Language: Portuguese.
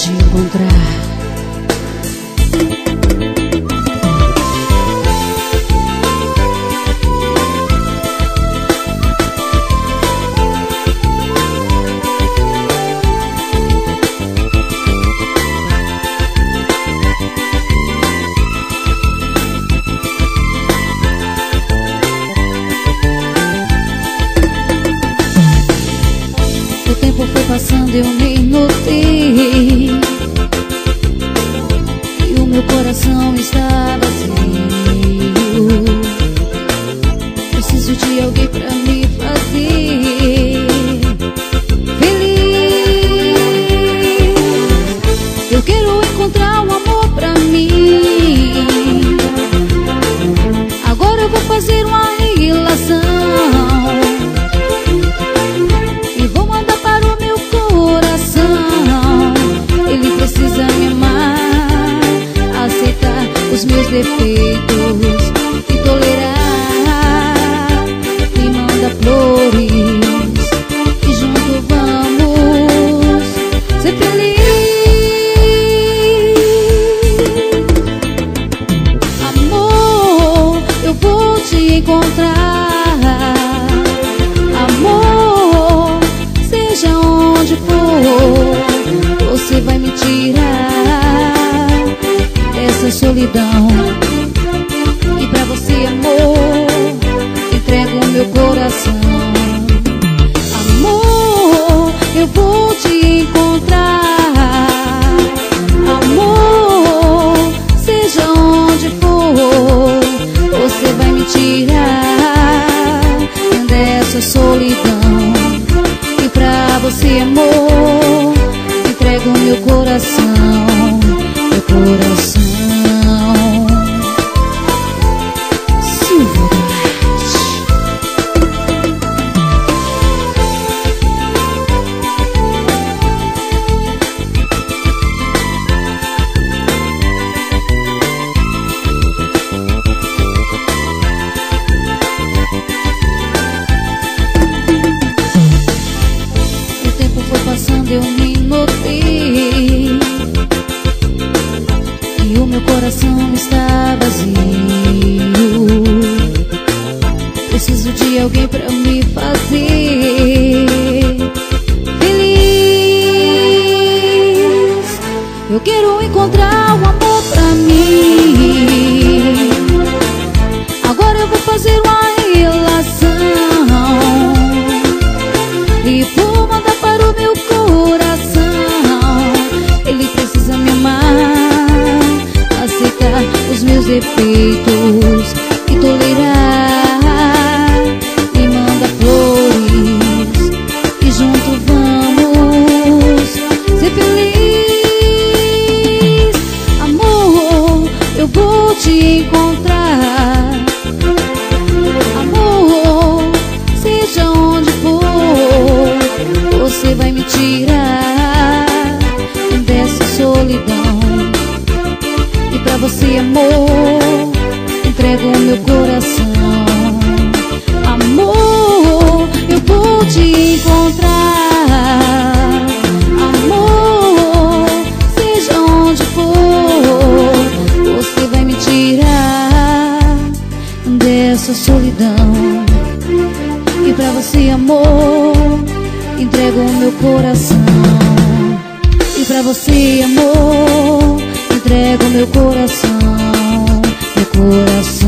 te encontrar. O tempo foi passando, eu nem notei, e o meu coração está vazio. Preciso de alguém pra me fazer feliz. Eu quero encontrar um amor pra mim. Agora eu vou fazer uma relação e vou mandar para o meu coração. Ele precisa me amar, aceitar os meus defeitos e tolerar. Me manda flores e junto vamos ser felizes. Amor, eu vou te encontrar. Amor, seja onde for, você vai me tirar dessa solidão. E pra você, amor, entrego o meu coração. Amor, eu vou te encontrar. Amor, seja onde for, você vai me tirar dessa solidão. E pra você, amor, entrego o meu coração. Meu coração. Silva passando, eu nem notei, e o meu coração está vazio. Preciso de alguém pra me fazer feliz. Eu quero encontrar um amor pra mim. Agora eu vou fazer uma relação e vou mandar para o meu coração. Ele precisa me amar, aceitar os meus defeitos e tolerar. Me manda flores e junto vamos ser felizes. Amor, eu vou te encontrar. Amor, seja onde for, você vai me tirar dessa solidão. E pra você, amor, entrego o meu coração. Amor, eu vou te encontrar. Amor, seja onde for, você vai me tirar dessa solidão. E pra você, amor, entrego o meu coração. E pra você, amor, entrego o meu coração. Meu coração.